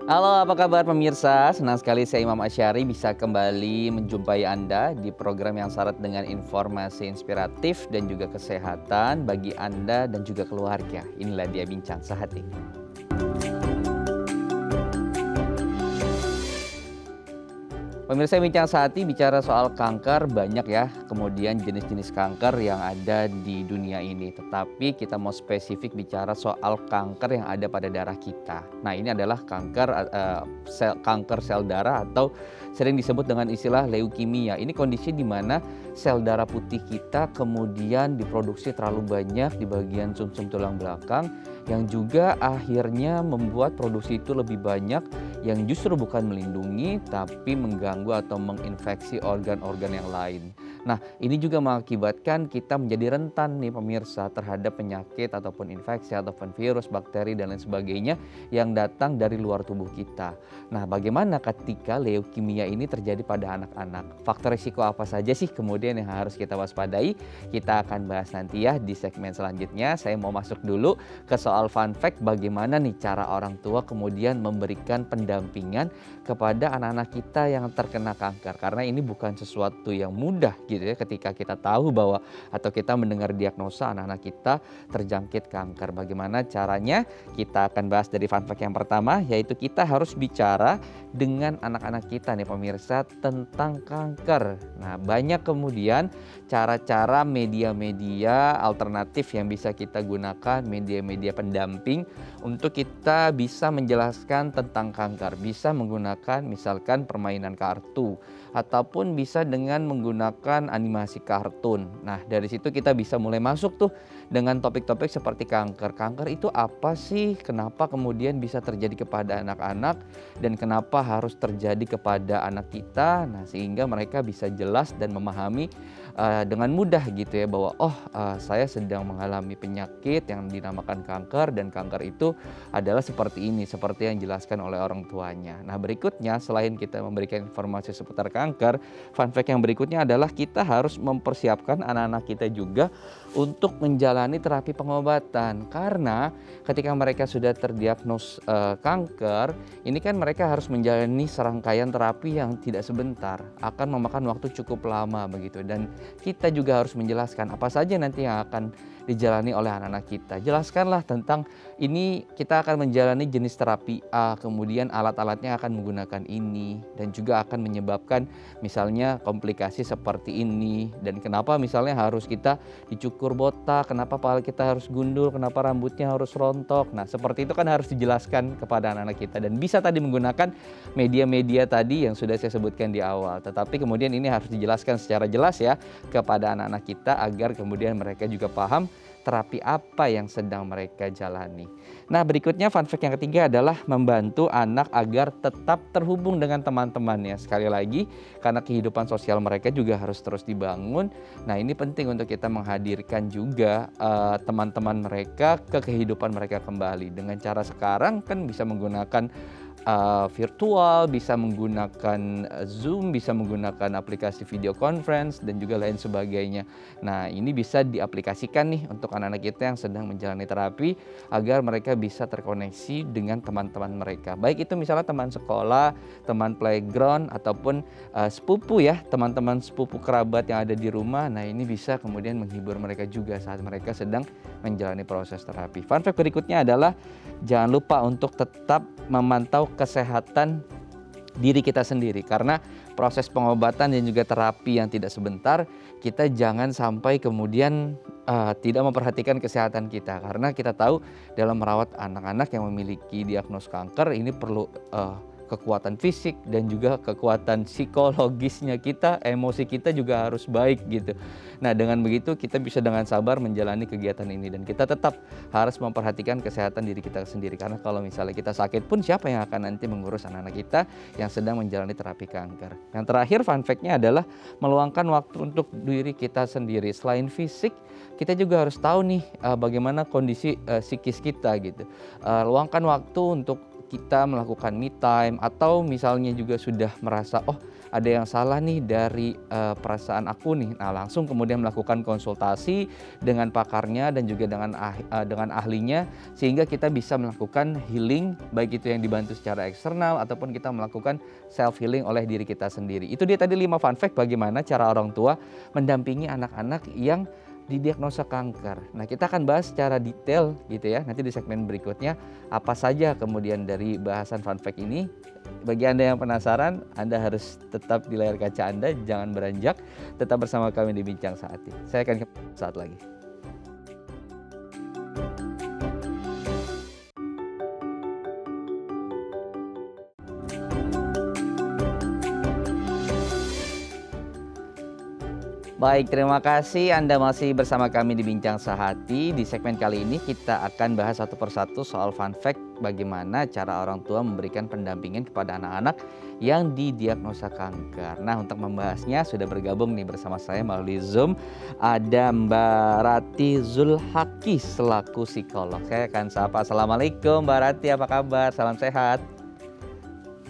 Halo, apa kabar pemirsa? Senang sekali saya Imam Asyari bisa kembali menjumpai Anda di program yang syarat dengan informasi inspiratif dan juga kesehatan bagi Anda dan juga keluarga. Inilah dia Bincang Sehati. Pemirsa Bincang Sehati bicara soal kanker banyak ya, kemudian jenis-jenis kanker yang ada di dunia ini. Tetapi kita mau spesifik bicara soal kanker yang ada pada darah kita. Nah ini adalah kanker sel darah atau sering disebut dengan istilah leukemia. Ini kondisi di mana sel darah putih kita kemudian diproduksi terlalu banyak di bagian sumsum tulang belakang yang juga akhirnya membuat produksi itu lebih banyak yang justru bukan melindungi tapi mengganggu atau menginfeksi organ-organ yang lain. Nah, ini juga mengakibatkan kita menjadi rentan nih pemirsa terhadap penyakit ataupun infeksi ataupun virus, bakteri dan lain sebagainya yang datang dari luar tubuh kita. Nah, bagaimana ketika leukemia ini terjadi pada anak-anak? Faktor risiko apa saja sih kemudian yang harus kita waspadai? Kita akan bahas nanti ya di segmen selanjutnya. Saya mau masuk dulu ke soal fun fact bagaimana nih cara orang tua kemudian memberikan pendampingan kepada anak-anak kita yang terkena kanker. Karena ini bukan sesuatu yang mudah gitu ya ketika kita tahu bahwa atau kita mendengar diagnosa anak-anak kita terjangkit kanker. Bagaimana caranya? Kita akan bahas dari fun fact yang pertama, yaitu kita harus bicara dengan anak-anak kita nih pemirsa tentang kanker. Nah, banyak kemudian cara-cara media-media alternatif yang bisa kita gunakan, media-media pendamping untuk kita bisa menjelaskan tentang kanker. Bisa menggunakan misalkan permainan kartu ataupun bisa dengan menggunakan animasi kartun. Nah, dari situ kita bisa mulai masuk tuh dengan topik-topik seperti kanker. Kanker itu apa sih? Kenapa kemudian bisa terjadi kepada anak-anak dan kenapa harus terjadi kepada anak kita? Nah, sehingga mereka bisa jelas dan memahami dengan mudah gitu ya bahwa saya sedang mengalami penyakit yang dinamakan kanker dan kanker itu adalah seperti ini, seperti yang dijelaskan oleh orang tuanya. Nah, berikutnya selain kita memberikan informasi seputar kanker, fun fact yang berikutnya adalah kita harus mempersiapkan anak-anak kita juga untuk menjalani terapi pengobatan. Karena ketika mereka sudah terdiagnos kanker, ini kan mereka harus menjalani serangkaian terapi yang tidak sebentar, akan memakan waktu cukup lama begitu. Dan kita juga harus menjelaskan apa saja nanti yang akan dijalani oleh anak-anak kita. Jelaskanlah tentang ini kita akan menjalani jenis terapi A, kemudian alat-alatnya akan menggunakan ini dan juga akan menyebabkan misalnya komplikasi seperti ini dan kenapa misalnya harus kita dicukur botak, kenapa kepala kita harus gundul, kenapa rambutnya harus rontok. Nah, seperti itu kan harus dijelaskan kepada anak-anak kita dan bisa tadi menggunakan media-media tadi yang sudah saya sebutkan di awal. Tetapi kemudian ini harus dijelaskan secara jelas ya kepada anak-anak kita agar kemudian mereka juga paham terapi apa yang sedang mereka jalani. Nah, berikutnya fun fact yang ketiga adalah membantu anak agar tetap terhubung dengan teman-temannya. Sekali lagi, karena kehidupan sosial mereka juga harus terus dibangun. Nah, ini penting untuk kita menghadirkan juga teman-teman mereka ke kehidupan mereka kembali. Dengan cara sekarang kan bisa menggunakan virtual, bisa menggunakan Zoom, bisa menggunakan aplikasi video conference dan juga lain sebagainya. Nah, ini bisa diaplikasikan nih untuk anak-anak kita yang sedang menjalani terapi agar mereka bisa terkoneksi dengan teman-teman mereka. Baik itu misalnya teman sekolah, teman playground ataupun sepupu ya, teman-teman sepupu kerabat yang ada di rumah. Nah, ini bisa kemudian menghibur mereka juga saat mereka sedang menjalani proses terapi. Fun fact berikutnya adalah jangan lupa untuk tetap memantau kesehatan diri kita sendiri karena proses pengobatan dan juga terapi yang tidak sebentar kita jangan sampai kemudian tidak memperhatikan kesehatan kita karena kita tahu dalam merawat anak-anak yang memiliki diagnos kanker ini perlu kekuatan fisik dan juga kekuatan psikologisnya kita, emosi kita juga harus baik gitu. Nah, dengan begitu kita bisa dengan sabar menjalani kegiatan ini dan kita tetap harus memperhatikan kesehatan diri kita sendiri karena kalau misalnya kita sakit pun siapa yang akan nanti mengurus anak-anak kita yang sedang menjalani terapi kanker. Yang terakhir fun fact-nya adalah meluangkan waktu untuk diri kita sendiri. Selain fisik, kita juga harus tahu nih bagaimana kondisi psikis kita gitu. Luangkan waktu untuk kita melakukan me time atau misalnya juga sudah merasa ada yang salah nih dari perasaan aku nih. Nah, langsung kemudian melakukan konsultasi dengan pakarnya dan juga dengan ahlinya, sehingga kita bisa melakukan healing, baik itu yang dibantu secara eksternal ataupun kita melakukan self healing oleh diri kita sendiri. Itu dia tadi 5 fun fact bagaimana cara orang tua mendampingi anak-anak yang didiagnosa kanker. Nah, kita akan bahas secara detail gitu ya, nanti di segmen berikutnya apa saja kemudian dari bahasan fun fact ini. Bagi Anda yang penasaran, Anda harus tetap di layar kaca Anda, jangan beranjak, tetap bersama kami di Bincang Sehati. Saya akan kembali saat lagi. Baik, terima kasih Anda masih bersama kami di Bincang Sehati. Di segmen kali ini kita akan bahas satu persatu soal fun fact bagaimana cara orang tua memberikan pendampingan kepada anak-anak yang didiagnosa kanker. Nah, untuk membahasnya sudah bergabung nih bersama saya melalui Zoom ada Mbak Rati Zulhaki selaku psikolog. Saya akan sapa. Assalamualaikum Mbak Rati, apa kabar? Salam sehat.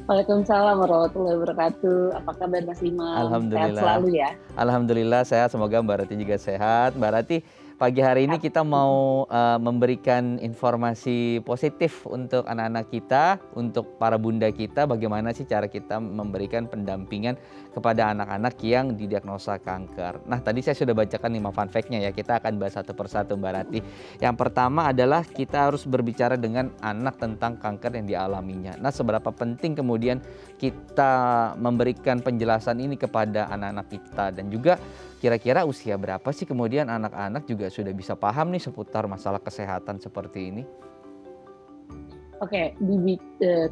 Waalaikumsalam warahmatullahi wabarakatuh. Apa kabar Mas Imam? Sehat Alhamdulillah. selalu ya. Alhamdulillah sehat, semoga Mbak Rati juga sehat. Mbak Rati, pagi hari ini kita mau memberikan informasi positif untuk anak-anak kita, untuk para bunda kita, bagaimana sih cara kita memberikan pendampingan kepada anak-anak yang didiagnosa kanker. Nah, tadi saya sudah bacakan 5 fun fact-nya ya, kita akan bahas satu persatu Mbak Rati. Yang pertama adalah kita harus berbicara dengan anak tentang kanker yang dialaminya. Nah, seberapa penting kemudian kita memberikan penjelasan ini kepada anak-anak kita, dan juga kira-kira usia berapa sih kemudian anak-anak juga sudah bisa paham nih seputar masalah kesehatan seperti ini? Oke,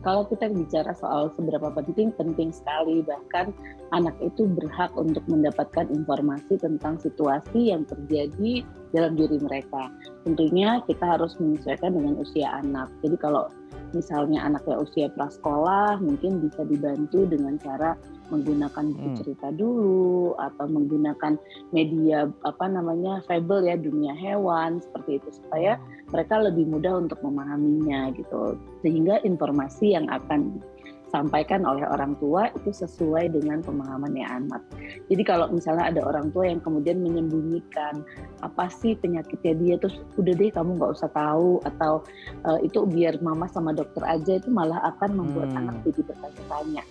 kalau kita bicara soal seberapa penting sekali, bahkan anak itu berhak untuk mendapatkan informasi tentang situasi yang terjadi dalam diri mereka. Tentunya kita harus menyesuaikan dengan usia anak. Jadi kalau misalnya anaknya usia prasekolah, mungkin bisa dibantu dengan cara menggunakan buku cerita dulu atau menggunakan media fable ya, dunia hewan seperti itu, supaya mereka lebih mudah untuk memahaminya gitu, sehingga informasi yang akan disampaikan oleh orang tua itu sesuai dengan pemahamannya anak. Jadi kalau misalnya ada orang tua yang kemudian menyembunyikan apa sih penyakitnya dia, terus udah deh kamu nggak usah tahu, atau itu biar mama sama dokter aja, itu malah akan membuat anak jadi bertanya-tanya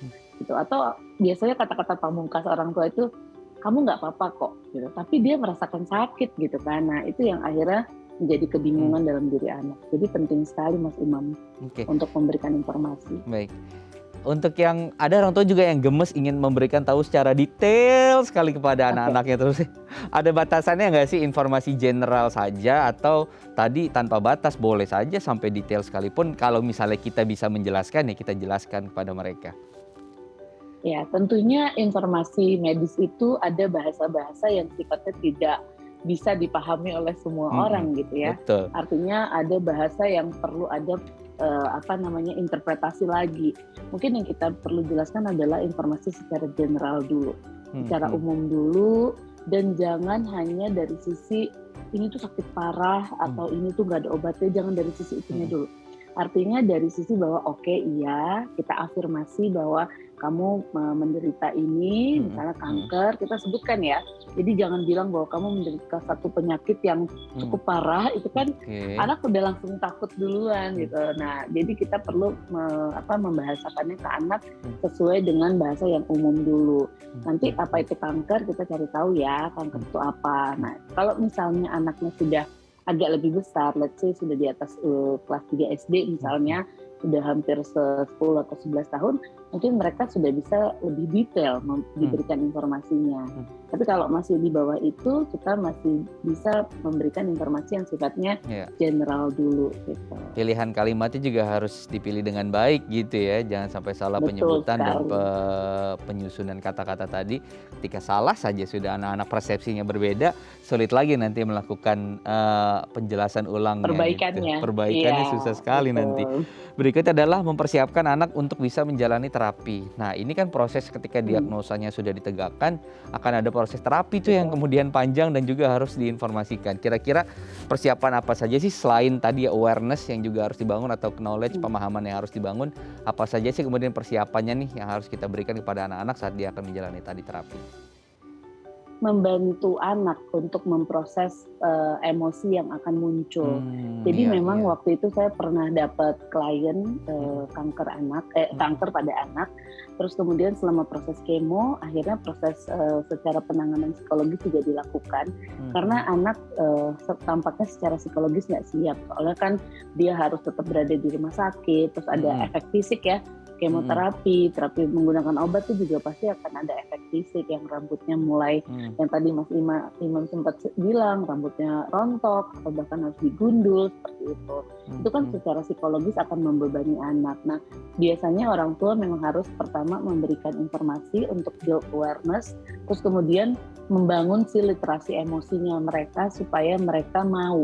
gitu. Atau biasanya kata-kata pamungkas orang tua itu, kamu nggak apa-apa kok gitu, tapi dia merasakan sakit gitu kan. Nah, itu yang akhirnya menjadi kebingungan dalam diri anak. Jadi penting sekali Mas Imam untuk memberikan informasi. Baik. Untuk yang ada orang tua juga yang gemes ingin memberikan tahu secara detail sekali kepada anak-anaknya, terus ada batasannya nggak sih, informasi general saja atau tadi tanpa batas boleh saja sampai detail sekalipun, kalau misalnya kita bisa menjelaskan ya kita jelaskan kepada mereka. Ya, tentunya informasi medis itu ada bahasa-bahasa yang sifatnya tidak bisa dipahami oleh semua orang gitu ya. Betul. Artinya ada bahasa yang perlu ada interpretasi lagi. Mungkin yang kita perlu jelaskan adalah informasi secara general dulu, secara umum dulu, dan jangan hanya dari sisi ini tuh sakit parah atau ini tuh nggak ada obatnya, jangan dari sisi itunya dulu. Artinya dari sisi bahwa iya, kita afirmasi bahwa kamu menderita ini, misalnya kanker, kita sebutkan ya. Jadi jangan bilang bahwa kamu menderita satu penyakit yang cukup parah, itu kan anak udah langsung takut duluan gitu. Nah, jadi kita perlu membahasakannya ke anak sesuai dengan bahasa yang umum dulu. Nanti apa itu kanker, kita cari tahu ya, kanker itu apa. Nah, kalau misalnya anaknya sudah agak lebih besar, let's say sudah di atas kelas 3 SD misalnya, sudah hampir 10 atau 11 tahun, mungkin mereka sudah bisa lebih detail diberikan informasinya. Tapi kalau masih di bawah itu, kita masih bisa memberikan informasi yang sifatnya general dulu gitu. Pilihan kalimatnya juga harus dipilih dengan baik gitu ya, jangan sampai salah penyebutan dan penyusunan kata-kata tadi. Ketika salah saja sudah anak-anak persepsinya berbeda, sulit lagi nanti melakukan penjelasan ulangnya. Perbaikannya. Perbaikannya susah sekali nanti. Berikut adalah mempersiapkan anak untuk bisa menjalani terapi. Nah, ini kan proses ketika Hmm, diagnosanya sudah ditegakkan, akan ada proses terapi tuh yang betul. kemudian panjang dan juga harus diinformasikan. Kira-kira persiapan apa saja sih selain tadi ya awareness yang juga harus dibangun atau knowledge, Hmm. pemahaman yang harus dibangun, apa saja sih kemudian persiapannya nih yang harus kita berikan kepada anak-anak saat dia akan menjalani tadi terapi? Membantu anak untuk memproses emosi yang akan muncul. Jadi Iya memang iya. waktu itu saya pernah dapat klien Mhm mhm kanker pada anak. Terus kemudian selama proses kemo, akhirnya proses secara penanganan psikologis juga dilakukan. Karena mhm anak tampaknya secara psikologis nggak siap. Soalnya kan dia harus tetap berada di rumah sakit, terus ada mhm efek fisik ya. mhm Terapi menggunakan obat itu juga pasti akan ada efek fisik yang rambutnya mulai mhm yang tadi Imam sempat bilang rambutnya rontok atau bahkan harus digundul seperti itu. Itu kan mhm secara psikologis akan membebani anak. Nah, biasanya orang tua memang harus pertama memberikan informasi untuk build awareness, terus kemudian membangun si literasi emosinya mereka supaya mereka mau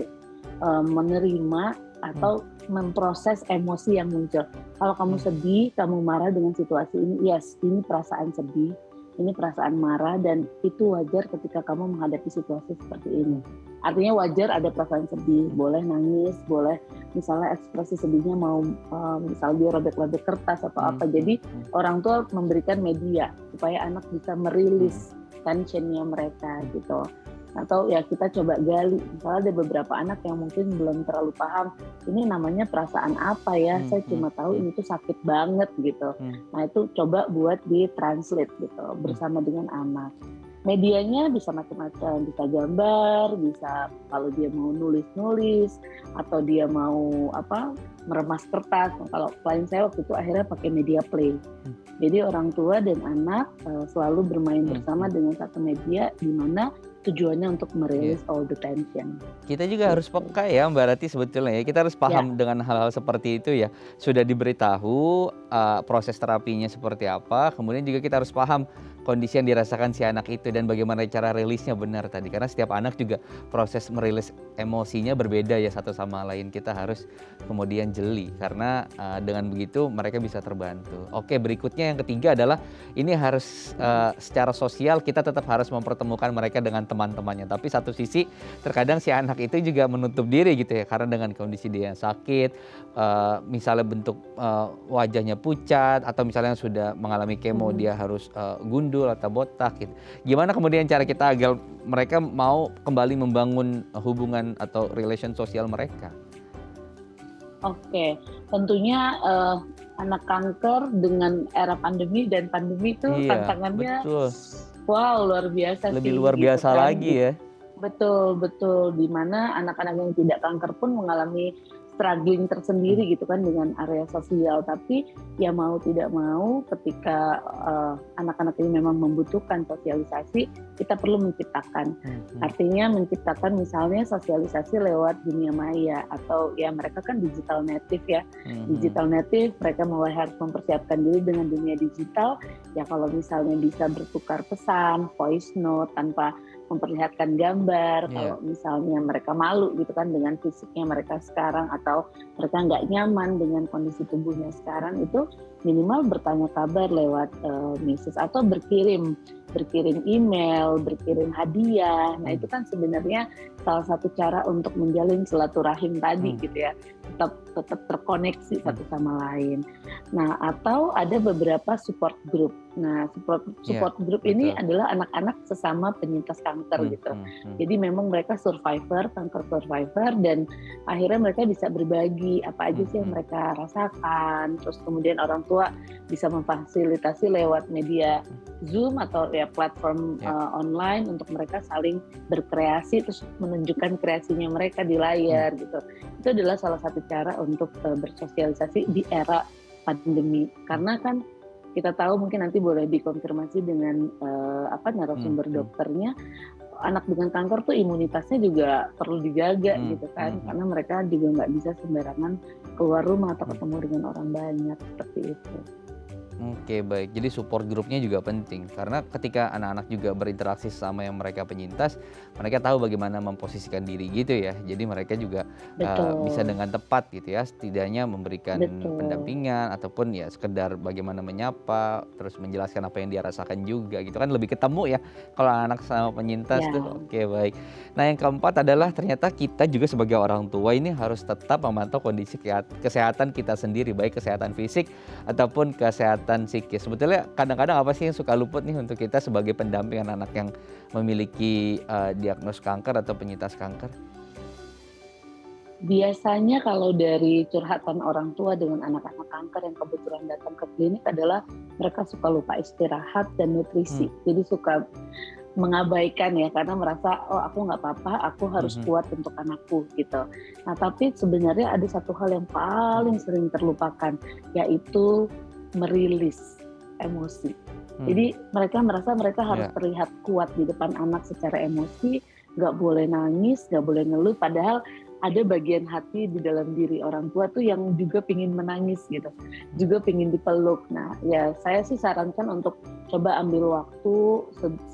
menerima mhm atau memproses emosi yang muncul. Kalau kamu mhm sedih, kamu marah dengan situasi ini, yes, ini perasaan sedih, ini perasaan marah, dan itu wajar ketika kamu menghadapi situasi seperti ini. Artinya wajar ada perasaan sedih, boleh nangis, boleh misalnya ekspresi sedihnya mau misalnya dia robek-robek kertas atau apa. mhm Jadi mhm orang tua memberikan media supaya anak bisa mhm merilis tensionnya mereka mhm gitu. Atau ya kita coba gali, misalnya ada beberapa anak yang mungkin belum terlalu paham ini namanya perasaan apa ya, mhm saya mhm cuma tahu mhm ini tuh sakit banget gitu. mhm Nah itu coba buat di-translate gitu mhm bersama dengan anak. Medianya bisa macam-macam, bisa gambar, bisa kalau dia mau nulis-nulis atau dia mau meremas kertas. Nah, kalau klien saya waktu itu akhirnya pakai media play. Jadi orang tua dan anak selalu bermain mhm bersama mhm. dengan satu media di mana tujuannya untuk Iya. merilis all the tension. Kita juga harus Gitu. peka ya Mbak Rati sebetulnya ya, kita harus Ya, paham dengan hal-hal seperti itu ya. Sudah diberitahu, proses terapinya seperti apa, kemudian juga kita harus paham kondisi yang dirasakan si anak itu dan bagaimana cara rilisnya benar tadi. Karena setiap anak juga proses merilis emosinya berbeda ya satu sama lain. Kita harus kemudian jeli karena, dengan begitu mereka bisa terbantu. Oke, berikutnya yang ketiga adalah ini harus, secara sosial kita tetap harus mempertemukan mereka dengan teman-temannya. Tapi satu sisi terkadang si anak itu juga menutup diri gitu ya karena dengan kondisi dia yang sakit, misalnya bentuk, wajahnya pucat atau misalnya sudah mengalami kemo mhm. dia harus, gundul atau botak gitu. Gimana kemudian cara kita agar mereka mau kembali membangun hubungan atau relation sosial mereka? Oke, tentunya anak kanker dengan era pandemi dan pandemi itu Iya, tantangannya betul. wow luar biasa Lebih sih luar gitu biasa kan. lagi ya. Betul, betul. Di mana anak-anak yang tidak kanker pun mengalami struggling Mhm tersendiri gitu kan dengan area sosial. Tapi ya mau tidak mau ketika anak-anak ini memang membutuhkan sosialisasi, kita perlu menciptakan. mhm Artinya menciptakan misalnya sosialisasi lewat dunia maya atau ya mereka kan digital native ya. mhm Digital native, mereka mulai harus mempersiapkan diri dengan dunia digital. Ya kalau misalnya bisa bertukar pesan, voice note tanpa memperlihatkan gambar, iya, kalau misalnya mereka malu gitu kan dengan fisiknya mereka sekarang atau mereka nggak nyaman dengan kondisi tubuhnya sekarang, itu minimal bertanya kabar lewat message atau berkirim email, berkirim hadiah. Nah itu mhm kan sebenarnya salah satu cara untuk menjalin silaturahim tadi mhm gitu ya, tetap terkoneksi mhm, satu sama lain. Nah atau ada beberapa support group. Nah iya, support group ini betul. adalah anak-anak sesama penyintas kanker gitu. Mhm Jadi memang mereka kanker survivor, dan akhirnya mereka bisa berbagi apa aja sih yang mhm mereka rasakan. Terus kemudian orang tua bisa memfasilitasi lewat media Zoom atau ya platform iya, online untuk mereka saling berkreasi terus menunjukkan kreasinya mereka di mhm layar gitu. Itu adalah salah satu cara untuk bersosialisasi di era pandemi. mhm Karena kan kita tahu mungkin nanti boleh dikonfirmasi dengan narasumber mhm dokternya, anak dengan kanker tuh imunitasnya juga perlu dijaga mhm gitu kan, mhm. karena mereka juga nggak bisa sembarangan keluar rumah atau Mhm. ketemu dengan orang banyak seperti itu. Oke, baik. Jadi support grupnya juga penting karena ketika anak-anak juga berinteraksi sama yang mereka penyintas, mereka tahu bagaimana memposisikan diri gitu ya. Jadi mereka juga bisa Betul, dengan tepat gitu ya, setidaknya memberikan betul. pendampingan ataupun ya sekedar bagaimana menyapa, terus menjelaskan apa yang dia rasakan juga gitu kan lebih ketemu ya kalau anak sama penyintas tuh. Ya, Oke, baik. Nah, yang keempat adalah ternyata kita juga sebagai orang tua ini harus tetap memantau kondisi kesehatan kita sendiri, baik kesehatan fisik ataupun kesehatan psikis. Sebetulnya kadang-kadang apa sih yang suka luput nih untuk kita sebagai pendamping anak-anak yang memiliki, diagnos kanker atau penyintas kanker? biasanya kalau dari curhatan orang tua dengan anak-anak kanker yang kebetulan datang ke klinik adalah mereka suka lupa istirahat dan Mmm, nutrisi. Jadi suka mengabaikan ya karena merasa, "Oh aku nggak apa-apa, aku harus mhm, kuat untuk anakku," gitu. Nah tapi sebenarnya ada satu hal yang paling sering terlupakan, yaitu merilis emosi. mmm, Jadi mereka merasa mereka harus iya, terlihat kuat di depan anak secara emosi, nggak boleh nangis, nggak boleh ngeluh, padahal ada bagian hati di dalam diri orang tua tuh yang juga pingin menangis gitu, mmm, juga pingin dipeluk. Nah ya saya sih sarankan untuk coba ambil waktu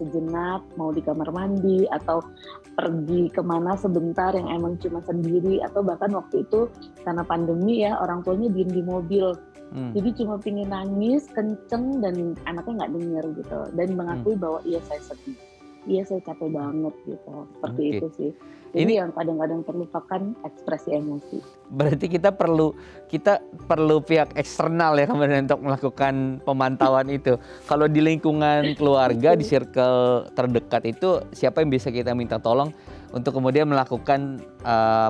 sejenak, mau di kamar mandi atau pergi kemana sebentar yang emang cuma sendiri, atau bahkan waktu itu karena pandemi ya orang tuanya diem di mobil, mmm, jadi cuma pengen nangis kenceng dan anaknya nggak denger gitu, dan mmm, mengakui bahwa iya saya sedih, iya saya capek mmm, banget gitu, seperti oke. itu sih. Jadi Ini yang kadang-kadang terlupakan ekspresi emosi. berarti kita perlu pihak eksternal ya kemudian untuk melakukan pemantauan itu. Kalau di lingkungan keluarga, di Betul. circle terdekat itu siapa yang bisa kita minta tolong untuk kemudian melakukan,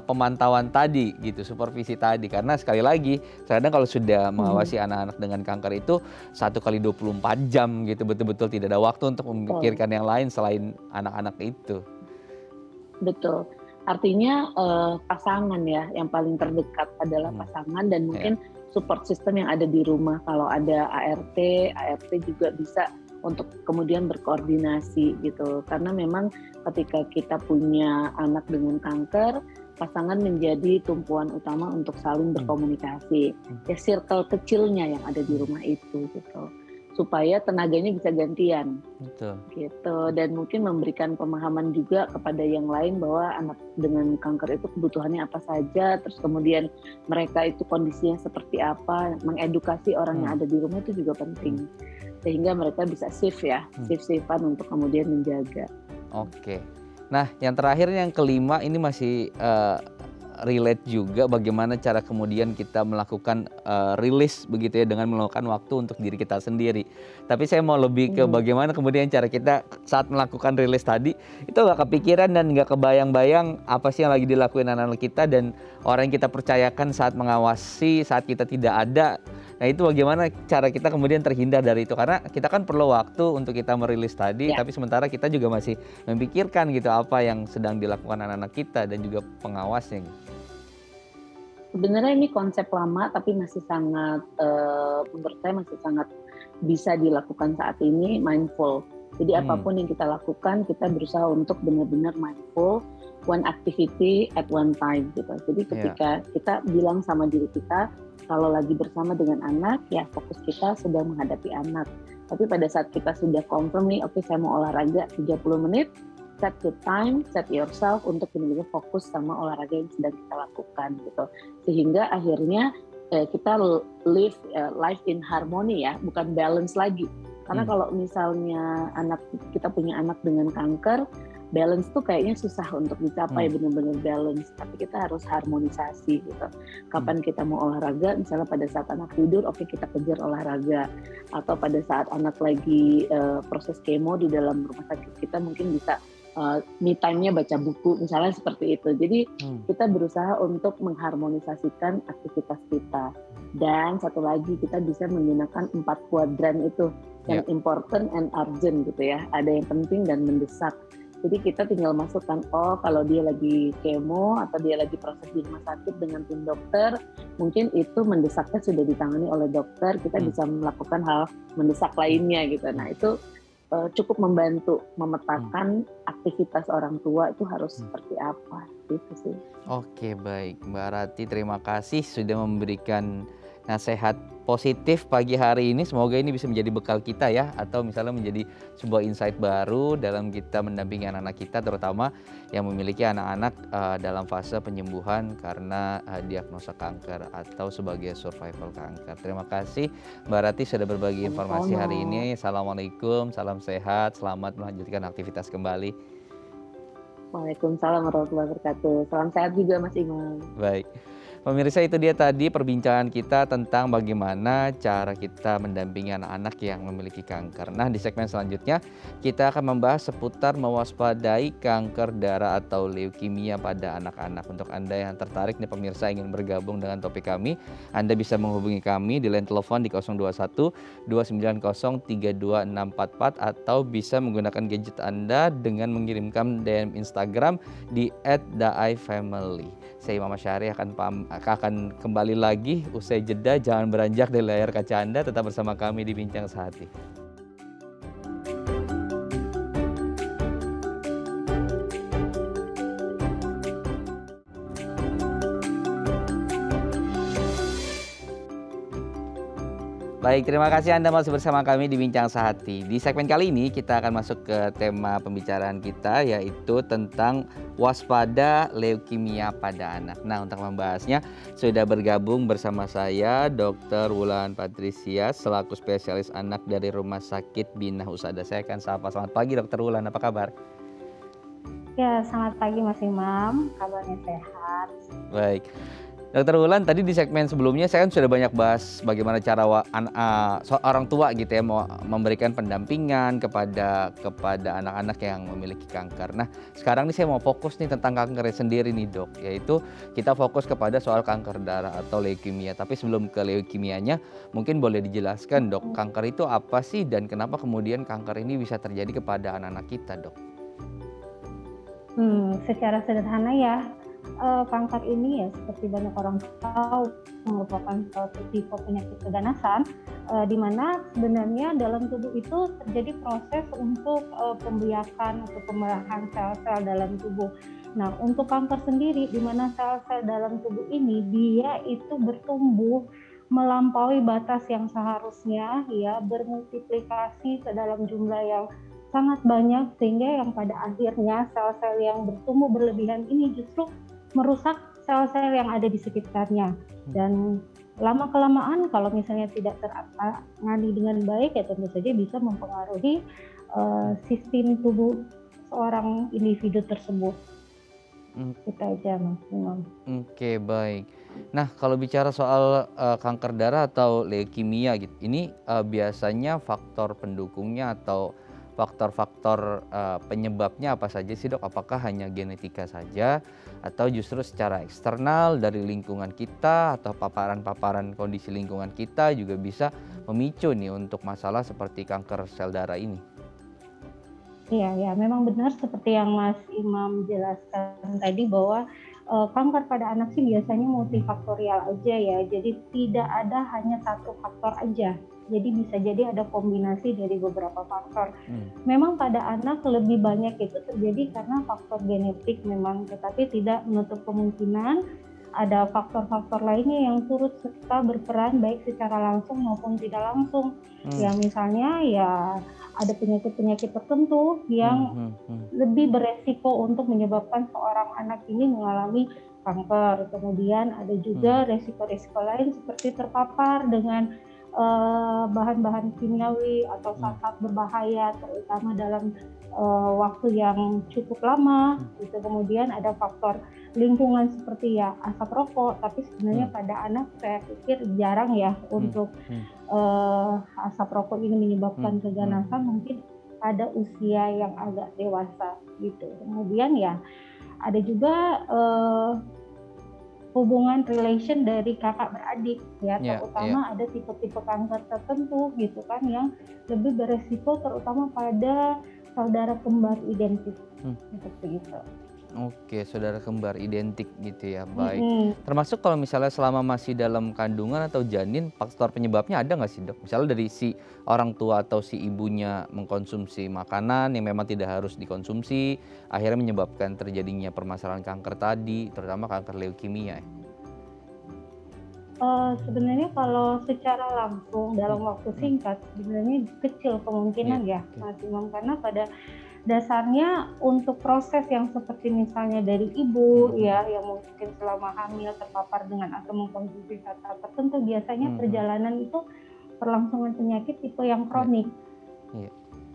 pemantauan tadi gitu, supervisi tadi. Karena sekali lagi, kadang kalau sudah Mhm, mengawasi anak-anak dengan kanker itu 1 kali 24 jam gitu, betul-betul tidak ada waktu untuk betul. memikirkan yang lain selain anak-anak itu. Betul. Artinya, pasangan ya, yang paling terdekat adalah Mhm, pasangan dan iya, mungkin support system yang ada di rumah. Kalau ada ART juga bisa untuk kemudian berkoordinasi gitu. Karena memang ketika kita punya anak dengan kanker, pasangan menjadi tumpuan utama untuk saling mmm, berkomunikasi. mmm, Ya circle kecilnya yang ada di mhm, rumah itu gitu, supaya tenaganya bisa gantian. betul, Gitu, dan mungkin memberikan pemahaman juga kepada yang lain bahwa anak dengan kanker itu kebutuhannya apa saja, terus kemudian mereka itu kondisinya seperti apa, mengedukasi orang yang mmm, ada di rumah itu juga mmm, penting. Sehingga mereka bisa safe ya, mmm. safe-safean untuk kemudian menjaga. Oke. Nah, yang terakhir yang kelima ini masih, relate juga bagaimana cara kemudian kita melakukan, rilis begitu ya dengan meluangkan waktu untuk diri kita sendiri. Tapi saya mau lebih ke Mhm, bagaimana kemudian cara kita saat melakukan rilis tadi, itu nggak kepikiran dan nggak kebayang-bayang apa sih yang lagi dilakuin anak-anak kita dan orang yang kita percayakan saat mengawasi, saat kita tidak ada. Nah, itu bagaimana cara kita kemudian terhindar dari itu? Karena kita kan perlu waktu untuk kita merilis tadi, ya. tapi sementara kita juga masih memikirkan gitu apa yang sedang dilakukan anak-anak kita dan juga pengawasnya gitu. Sebenarnya ini konsep lama tapi masih sangat, menurut saya masih sangat bisa dilakukan saat ini, mindful. Jadi Mmm, apapun yang kita lakukan, kita berusaha untuk benar-benar mindful, one activity at one time gitu. Jadi iya, ketika kita bilang sama diri kita, kalau lagi bersama dengan anak, ya fokus kita sedang menghadapi anak. Tapi pada saat kita sudah confirm nih, oke saya mau olahraga 30 menit, set the time, set yourself untuk benar-benar fokus sama olahraga yang sedang kita lakukan gitu. Sehingga akhirnya kita live life in harmony ya, bukan balance lagi. Karena mmm, kalau misalnya kita punya anak dengan kanker, balance tuh kayaknya susah untuk dicapai mmm, benar-benar balance. Tapi kita harus harmonisasi gitu. mmm, Kapan kita mau olahraga, misalnya pada saat anak tidur, oke kita kejar olahraga. Atau pada saat anak lagi proses kemo di dalam rumah sakit kita mungkin bisa me time-nya baca buku, misalnya seperti itu. Jadi mmm, kita berusaha untuk mengharmonisasikan aktivitas kita. Dan satu lagi kita bisa menggunakan 4 kuadran itu, yang iya, important and urgent gitu ya. Ada yang penting dan mendesak. Jadi kita tinggal masukkan, oh kalau dia lagi kemo atau dia lagi proses di rumah sakit dengan tim dokter, mungkin itu mendesaknya sudah ditangani oleh dokter, kita mmm, bisa melakukan hal mendesak mmm, lainnya gitu. mmm, Nah itu cukup membantu mmm, memetakan aktivitas orang tua itu harus mmm. seperti apa, gitu sih. Oke, baik, Mbak Rati, terima kasih sudah memberikan nasihat positif pagi hari ini. Semoga ini bisa menjadi bekal kita ya, atau misalnya menjadi sebuah insight baru dalam kita mendampingi anak-anak kita, terutama yang memiliki anak-anak dalam fase penyembuhan karena diagnosa kanker atau sebagai survival kanker. Terima kasih Mbak Rati sudah berbagi informasi hari Sama-sama. ini. Assalamualaikum, salam sehat, selamat melanjutkan aktivitas kembali. Waalaikumsalam warahmatullahi wabarakatuh. Salam sehat juga Mas Imam. Baik. Pemirsa, itu dia tadi perbincangan kita tentang bagaimana cara kita mendampingi anak-anak yang memiliki kanker. Nah, di segmen selanjutnya kita akan membahas seputar mewaspadai kanker darah atau leukemia pada anak-anak. Untuk Anda yang tertarik nih pemirsa ingin bergabung dengan topik kami, Anda bisa menghubungi kami di line telepon di 021 290 32644 atau bisa menggunakan gadget Anda dengan mengirimkan DM Instagram di @daifamily. Saya Imam Asyari akan kembali lagi usai jeda. Jangan beranjak dari layar kaca Anda, tetap bersama kami di Bincang Sehati. Baik, terima kasih Anda masih bersama kami di Bincang Sehati. Di segmen kali ini kita akan masuk ke tema pembicaraan kita, yaitu tentang waspada leukemia pada anak. Nah, untuk membahasnya sudah bergabung bersama saya Dr. Wulan Patricia selaku spesialis anak dari Rumah Sakit Bina Husada. Saya akan sapa. Selamat pagi Dr. Wulan, apa kabar? Ya, selamat pagi Mas Imam, kabarnya sehat. Baik. Dokter Wulan, tadi di segmen sebelumnya saya kan sudah banyak bahas bagaimana cara orang tua gitu ya memberikan pendampingan kepada anak-anak yang memiliki kanker. Nah, sekarang nih saya mau fokus nih tentang kankernya sendiri nih dok, yaitu kita fokus kepada soal kanker darah atau leukemia. Tapi sebelum ke leukemianya, mungkin boleh dijelaskan dok, kanker itu apa sih dan kenapa kemudian kanker ini bisa terjadi kepada anak-anak kita dok? Secara sederhana ya, kanker ini ya seperti banyak orang tahu merupakan suatu tipe penyakit keganasan, di mana sebenarnya dalam tubuh itu terjadi proses untuk pembiakan atau pemerahan sel-sel dalam tubuh. Nah, untuk kanker sendiri, di mana sel-sel dalam tubuh ini dia itu bertumbuh melampaui batas yang seharusnya ya bermultiplikasi ke dalam jumlah yang sangat banyak, sehingga yang pada akhirnya sel-sel yang bertumbuh berlebihan ini justru merusak sel-sel yang ada di sekitarnya. Dan lama-kelamaan kalau misalnya tidak tertangani dengan baik ya tentu saja bisa mempengaruhi sistem tubuh seorang individu tersebut. Itu aja Mas Imam. Oke, baik. Nah, kalau bicara soal kanker darah atau leukemia gitu, ini biasanya faktor pendukungnya atau faktor-faktor penyebabnya apa saja sih dok? Apakah hanya genetika saja atau justru secara eksternal dari lingkungan kita atau paparan-paparan kondisi lingkungan kita juga bisa memicu nih untuk masalah seperti kanker sel darah ini? Iya, memang benar seperti yang Mas Imam jelaskan tadi bahwa kanker pada anak sih biasanya multifaktorial aja ya. Jadi tidak ada hanya satu faktor aja. Jadi bisa jadi ada kombinasi dari beberapa faktor. Memang pada anak lebih banyak itu terjadi karena faktor genetik memang, tetapi tidak menutup kemungkinan ada faktor-faktor lainnya yang turut serta berperan baik secara langsung maupun tidak langsung. Ya misalnya ya ada penyakit-penyakit tertentu yang lebih beresiko untuk menyebabkan seorang anak ini mengalami kanker. Kemudian ada juga resiko-resiko lain seperti terpapar dengan bahan-bahan kimiawi atau zat-zat berbahaya, terutama dalam waktu yang cukup lama. Itu kemudian ada faktor lingkungan seperti ya asap rokok, tapi sebenarnya pada anak saya pikir jarang ya untuk asap rokok ini menyebabkan keganasan, mungkin pada usia yang agak dewasa gitu. Kemudian ya ada juga hubungan relation dari kakak beradik ya, terutama ada tipe-tipe kanker tertentu gitu kan yang lebih beresiko terutama pada saudara kembar identik seperti itu. Oke, saudara kembar identik gitu ya, baik. Termasuk kalau misalnya selama masih dalam kandungan atau janin, faktor penyebabnya ada nggak sih dok? Misalnya dari si orang tua atau si ibunya mengkonsumsi makanan yang memang tidak harus dikonsumsi, akhirnya menyebabkan terjadinya permasalahan kanker tadi, terutama kanker leukemia. Sebenarnya kalau secara langsung dalam waktu Hmm. singkat sebenarnya kecil kemungkinan Iya, ya, oke. Mas Imam, karena pada dasarnya untuk proses yang seperti misalnya dari ibu Mhm. ya, yang mungkin selama hamil terpapar dengan atau mengkonsumsi zat-zat tertentu, biasanya Mhm. perjalanan itu perlangsungan penyakit tipe yang Iya, kronik iya.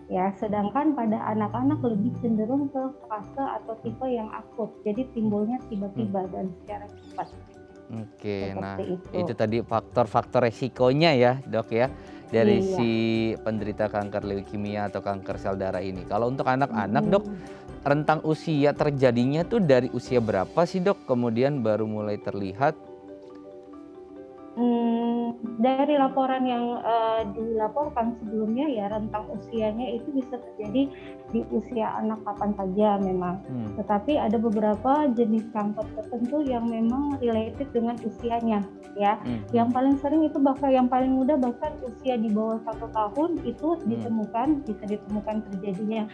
ya, sedangkan pada anak-anak lebih cenderung ke fase atau Hmm. tipe yang akut, jadi Hmm. timbulnya Hmm. tiba-tiba dan secara cepat, Oke, seperti nah itu. itu tadi faktor-faktor resikonya ya dok ya, dari Iya. si penderita kanker leukemia atau kanker sel darah ini. Kalau untuk anak-anak dok, Mhm. rentang usia terjadinya tuh dari usia berapa sih dok? Kemudian baru mulai terlihat? Dari laporan yang, dilaporkan sebelumnya ya rentang usianya itu bisa terjadi di usia anak kapan saja memang. Hmm. Tetapi ada beberapa jenis kanker tertentu yang memang related dengan usianya ya. Yang Mhm. paling sering itu bahkan yang paling muda bahkan usia di bawah 1 tahun itu bisa ditemukan terjadinya,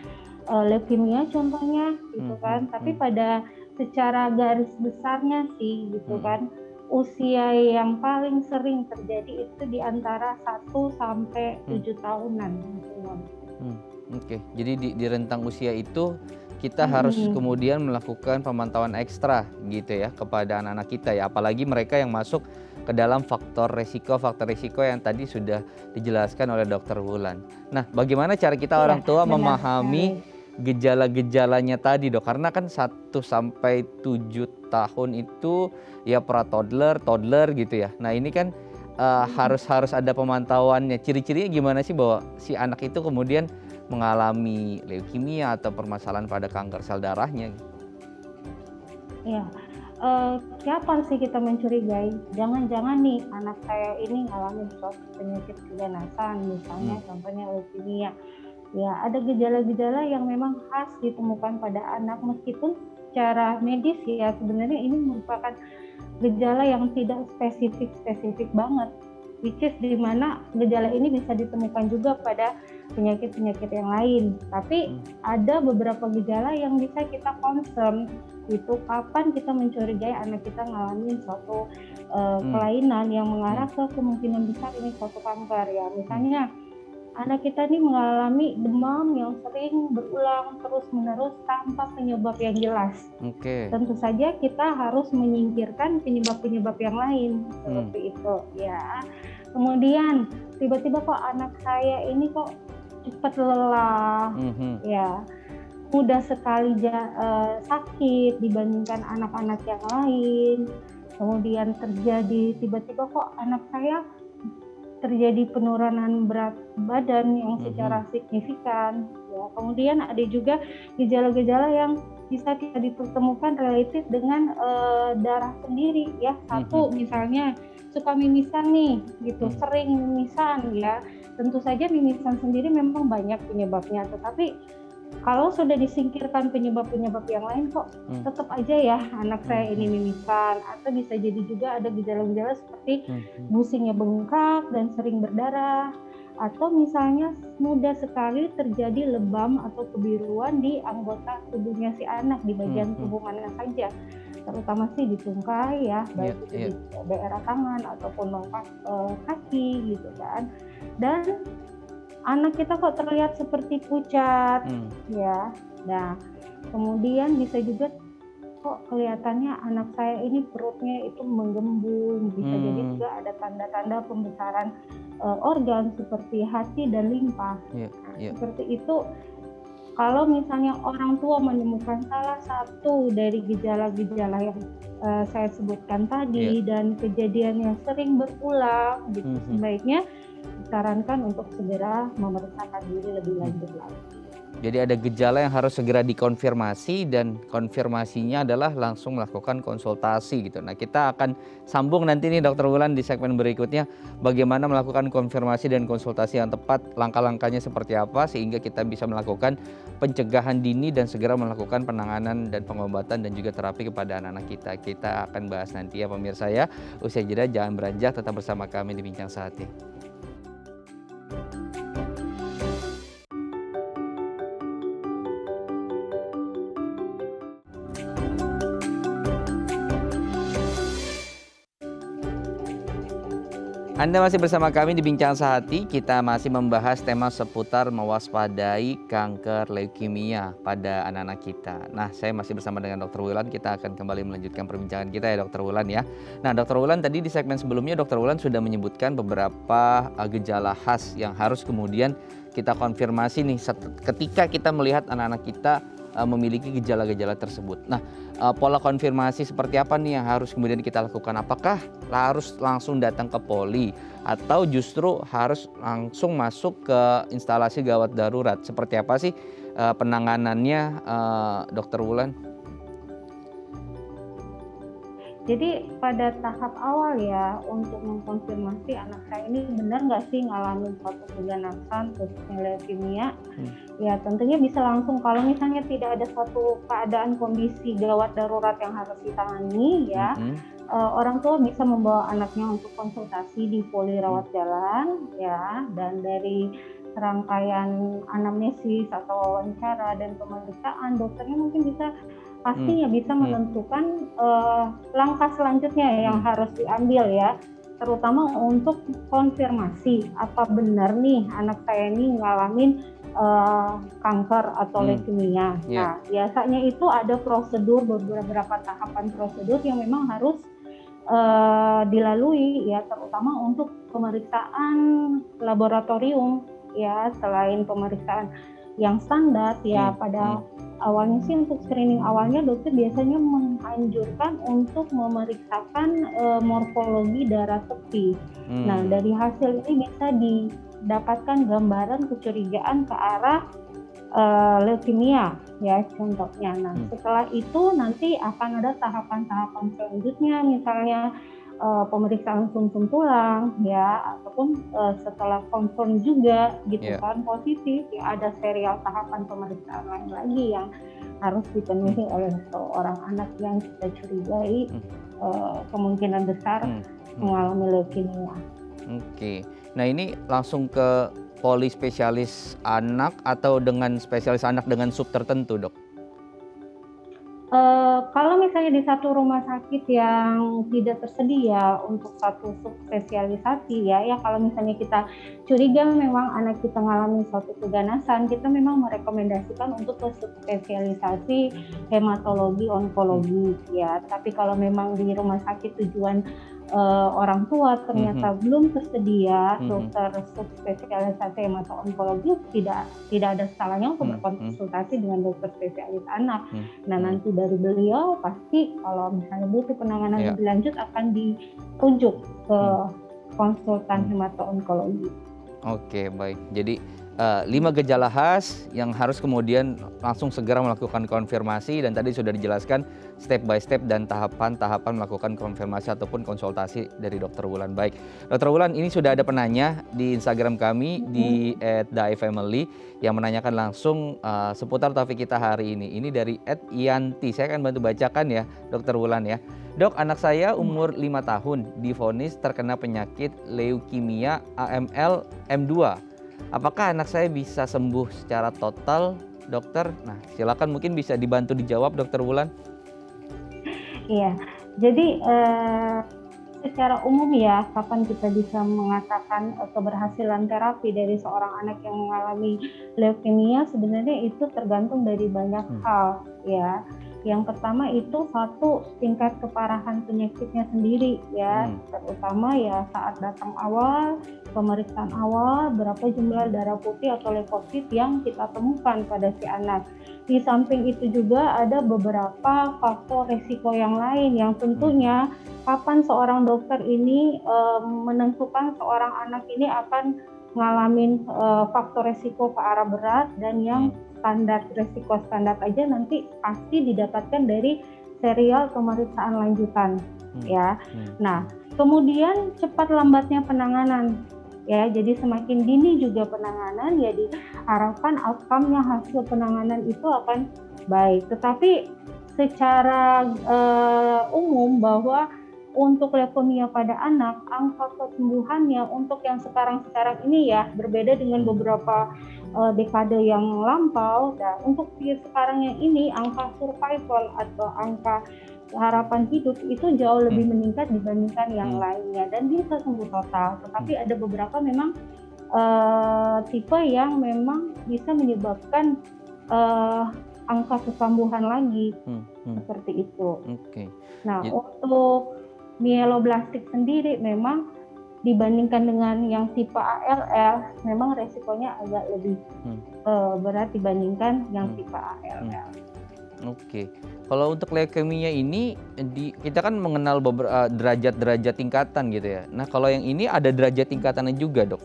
leukemia contohnya gitu kan. Tapi Mhm. pada secara garis besarnya sih gitu Mhm. kan, usia yang paling sering terjadi itu di antara 1 sampai 7 tahunan maximum. Hmm, oke. Jadi di rentang usia itu kita harus Mhm. kemudian melakukan pemantauan ekstra gitu ya kepada anak-anak kita ya, apalagi mereka yang masuk ke dalam faktor resiko yang tadi sudah dijelaskan oleh Dokter Wulan. Nah, bagaimana cara kita Iya, orang tua benar sekali. memahami gejala-gejalanya tadi dok? Karena kan 1 sampai 7 tahun itu ya toddler gitu ya. Nah ini kan Mhm. harus ada pemantauannya. Ciri-cirinya gimana sih bahwa si anak itu kemudian mengalami leukemia atau permasalahan pada kanker sel darahnya? Iya, kapan sih kita mencurigai, jangan-jangan nih anak saya ini ngalamin suatu penyakit keganasan misalnya Hmm. contohnya leukemia. Ya, ada gejala-gejala yang memang khas ditemukan pada anak meskipun secara medis ya sebenarnya ini merupakan gejala yang tidak spesifik banget, which is di mana gejala ini bisa ditemukan juga pada penyakit-penyakit yang lain. Tapi ada beberapa gejala yang bisa kita concern itu kapan kita mencurigai anak kita ngalamin suatu kelainan yang mengarah ke kemungkinan besar ini suatu kanker ya. Misalnya anak kita nih mengalami demam yang sering berulang terus-menerus tanpa penyebab yang jelas. Oke. Tentu saja kita harus menyingkirkan penyebab-penyebab yang lain seperti itu ya. Kemudian tiba-tiba kok anak saya ini kok cepat lelah ya, mudah sekali sakit dibandingkan anak-anak yang lain. Kemudian terjadi tiba-tiba kok anak saya terjadi penurunan berat badan yang secara signifikan ya. Kemudian ada juga gejala-gejala yang bisa kita ditemukan related dengan darah sendiri ya. Satu misalnya suka mimisan nih gitu, sering mimisan ya. Tentu saja mimisan sendiri memang banyak penyebabnya, tetapi kalau sudah disingkirkan penyebab-penyebab yang lain kok tetap aja ya anak saya ini mimisan. Atau bisa jadi juga ada gejala-gejala seperti gusingnya bengkak dan sering berdarah, atau misalnya mudah sekali terjadi lebam atau kebiruan di anggota tubuhnya si anak di bagian tubuh mana saja, terutama sih di tungkai ya, baik itu di daerah tangan ataupun kaki gitu kan. Dan anak kita kok terlihat seperti pucat ya. Nah, kemudian bisa juga kok kelihatannya anak saya ini perutnya itu menggembung, bisa jadi juga ada tanda-tanda pembesaran organ seperti hati dan limpa. Seperti itu. Kalau misalnya orang tua menemukan salah satu dari gejala-gejala yang saya sebutkan tadi dan kejadian yang sering berulang gitu, sebaiknya disarankan untuk segera memeriksakan diri lebih lanjut lagi. Jadi ada gejala yang harus segera dikonfirmasi dan konfirmasinya adalah langsung melakukan konsultasi gitu. Nah kita akan sambung nanti nih Dokter Wulan di segmen berikutnya bagaimana melakukan konfirmasi dan konsultasi yang tepat, langkah-langkahnya seperti apa sehingga kita bisa melakukan pencegahan dini dan segera melakukan penanganan dan pengobatan dan juga terapi kepada anak-anak kita. Kita akan bahas nanti ya pemirsa ya. Usai jeda jangan beranjak, tetap bersama kami di Bincang Saatnya. Anda masih bersama kami di Bincang Sehati. Kita masih membahas tema seputar mewaspadai kanker leukemia pada anak-anak kita. Nah, saya masih bersama dengan Dr. Wulan. Kita akan kembali melanjutkan perbincangan kita ya Dr. Wulan ya. Nah, Dr. Wulan tadi di segmen sebelumnya Dr. Wulan sudah menyebutkan beberapa gejala khas yang harus kemudian kita konfirmasi nih ketika kita melihat anak-anak kita memiliki gejala-gejala tersebut. Nah, pola konfirmasi seperti apa nih yang harus kemudian kita lakukan? Apakah harus langsung datang ke poli atau justru harus langsung masuk ke instalasi gawat darurat? Seperti apa sih penanganannya, Dr. Wulan? Jadi pada tahap awal ya untuk mengkonfirmasi anak saya ini benar nggak sih ngalamin suatu keganasan khususnya leukemia, ya tentunya bisa langsung kalau misalnya tidak ada suatu keadaan kondisi gawat darurat yang harus ditangani ya, orang tua bisa membawa anaknya untuk konsultasi di poli rawat jalan ya, dan dari serangkaian anamnesis atau wawancara dan pemeriksaan dokternya mungkin bisa pastinya bisa menentukan langkah selanjutnya yang harus diambil ya, terutama untuk konfirmasi apa benar nih anak saya ini ngalamin kanker atau leukemia. Nah, biasanya itu ada prosedur, beberapa tahapan prosedur yang memang harus dilalui ya, terutama untuk pemeriksaan laboratorium ya, selain pemeriksaan yang standar ya. Pada awalnya sih untuk screening awalnya dokter biasanya menganjurkan untuk memeriksakan morfologi darah tepi. Nah, dari hasil ini bisa didapatkan gambaran kecurigaan ke arah leukemia ya contohnya. Nah, setelah itu nanti akan ada tahapan-tahapan selanjutnya, misalnya pemeriksaan sumsum tulang ya, ataupun setelah confirm juga gitu kan positif ya, ada serial tahapan pemeriksaan lain lagi yang harus dipenuhi oleh seorang anak yang kita curigai kemungkinan besar mengalami leukemia. Oke, nah ini langsung ke poli spesialis anak atau dengan spesialis anak dengan sub tertentu, Dok? Kalau misalnya di satu rumah sakit yang tidak tersedia untuk satu subspesialisasi ya, kalau misalnya kita curiga memang anak kita mengalami suatu keganasan, kita memang merekomendasikan untuk ke subspesialisasi hematologi onkologi ya. Tapi kalau memang di rumah sakit tujuan orang tua ternyata belum tersedia dokter subspesialisasi hematologi, tidak ada salahnya untuk berkonsultasi dengan dokter spesialis anak. Nah, nanti dari beliau pasti kalau misalnya butuh penanganan lebih lanjut akan dirujuk ke konsultan hemato-onkologi. Oke, baik. Jadi 5 gejala khas yang harus kemudian langsung segera melakukan konfirmasi, dan tadi sudah dijelaskan step by step dan tahapan-tahapan melakukan konfirmasi ataupun konsultasi dari Dr. Wulan. Baik, Dr. Wulan, ini sudah ada penanya di Instagram kami di @daifamily yang menanyakan langsung seputar topik kita hari ini. Ini dari @yanti. Saya akan bantu bacakan ya, Dr. Wulan ya. Dok, anak saya umur 5 tahun divonis terkena penyakit leukemia AML M2. Apakah anak saya bisa sembuh secara total, dokter? Nah, silakan mungkin bisa dibantu dijawab, Dr. Wulan. Iya, jadi secara umum ya, kapan kita bisa mengatakan keberhasilan terapi dari seorang anak yang mengalami leukemia, sebenarnya itu tergantung dari banyak hal ya. Yang pertama itu satu, tingkat keparahan penyakitnya sendiri ya, terutama ya saat datang awal, pemeriksaan awal, berapa jumlah darah putih atau leukosit yang kita temukan pada si anak. Di samping itu juga ada beberapa faktor risiko yang lain yang tentunya kapan seorang dokter ini menentukan seorang anak ini akan ngalamin faktor risiko ke arah berat, dan yang risiko standar aja nanti pasti didapatkan dari serial pemeriksaan lanjutan ya. Nah, kemudian cepat lambatnya penanganan ya, jadi semakin dini juga penanganan ya, diharapkan outcome-nya hasil penanganan itu akan baik. Tetapi secara umum bahwa untuk leukemia pada anak, angka kesembuhannya untuk yang sekarang-sekarang ini ya berbeda dengan beberapa dekade yang lampau. Nah, untuk sekarang yang ini angka survival atau angka harapan hidup itu jauh lebih meningkat dibandingkan yang lainnya dan bisa sembuh total. Tetapi ada beberapa memang tipe yang memang bisa menyebabkan angka kesembuhan lagi seperti itu. Oke. Nah, untuk mieloblastik sendiri memang dibandingkan dengan yang tipe ALL memang resikonya agak lebih berat dibandingkan yang tipe ALL. Oke. Kalau untuk leukemia ini kita kan mengenal beberapa derajat-derajat tingkatan gitu ya. Nah, kalau yang ini ada derajat tingkatannya juga, Dok?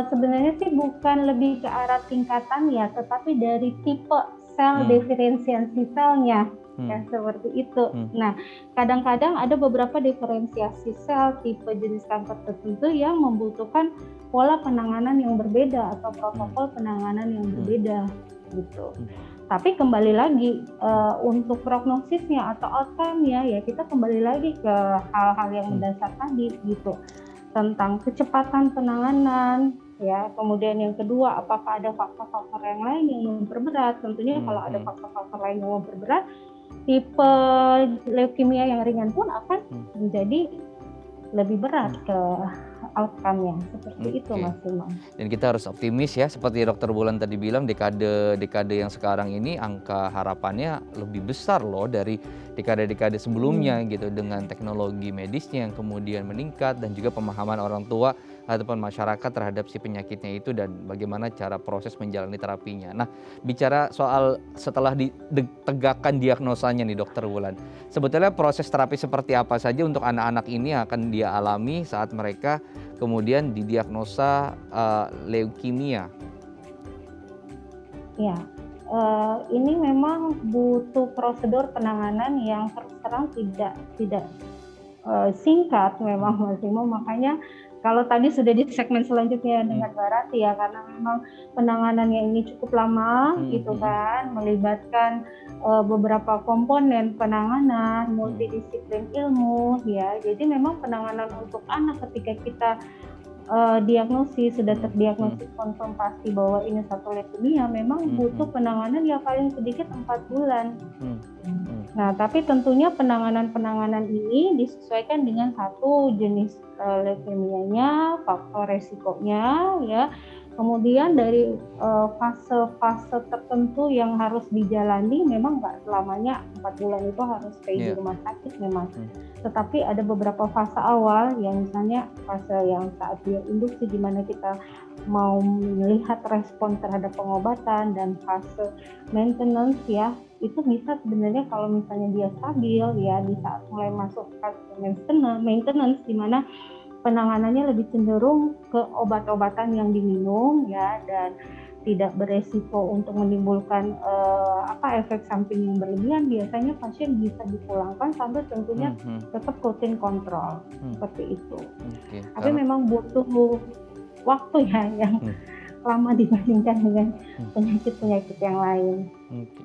Sebenarnya sih bukan lebih ke arah tingkatan ya, tetapi dari tipe sel diferensiasi selnya ya seperti itu. Nah, kadang-kadang ada beberapa diferensiasi sel tipe jenis kanker tertentu yang membutuhkan pola penanganan yang berbeda atau protokol penanganan yang berbeda gitu. Tapi kembali lagi untuk prognosisnya atau outcome-nya ya kita kembali lagi ke hal-hal yang mendasar tadi gitu. Tentang kecepatan penanganan ya, kemudian yang kedua apakah ada faktor-faktor yang lain yang memperberat. Tentunya kalau ada faktor-faktor lain yang memperberat, tipe leukemia yang ringan pun akan menjadi lebih berat ke outcome-nya seperti itu Mas Imam. Dan kita harus optimis ya, seperti Dokter Wulan tadi bilang, dekade yang sekarang ini angka harapannya lebih besar loh dari dekade-dekade sebelumnya gitu, dengan teknologi medisnya yang kemudian meningkat dan juga pemahaman orang tua ataupun masyarakat terhadap si penyakitnya itu dan bagaimana cara proses menjalani terapinya. Nah, bicara soal setelah ditegakkan diagnosanya nih Dokter Wulan, sebetulnya proses terapi seperti apa saja untuk anak-anak ini akan dia alami saat mereka kemudian didiagnosa leukemia? Ya, ini memang butuh prosedur penanganan yang terus terang tidak singkat memang Mas Imo. Makanya kalau tadi sudah di segmen selanjutnya dengan Mbak Rati ya, karena memang penanganannya ini cukup lama gitu kan, melibatkan beberapa komponen penanganan, multidisiplin ilmu ya. Jadi memang penanganan untuk anak ketika kita sudah terdiagnosis konfirm pasti bahwa ini satu leukemia, memang butuh penanganan yang paling sedikit 4 bulan. Nah, tapi tentunya penanganan ini disesuaikan dengan satu jenis leukemianya, faktor resikonya ya. Kemudian dari fase-fase tertentu yang harus dijalani, memang nggak selamanya 4 bulan itu harus stay di rumah sakit memang. Tetapi ada beberapa fase awal yang misalnya fase yang saat dia induksi di mana kita mau melihat respon terhadap pengobatan, dan fase maintenance ya, itu bisa sebenarnya kalau misalnya dia stabil ya di saat mulai masuk fase maintenance di mana penanganannya lebih cenderung ke obat-obatan yang diminum ya, dan tidak beresiko untuk menimbulkan efek samping yang berlebihan. Biasanya pasien bisa dipulangkan sambil tentunya tetap rutin kontrol seperti itu. Tapi memang butuh waktu ya yang lama dibandingkan dengan penyakit-penyakit yang lain.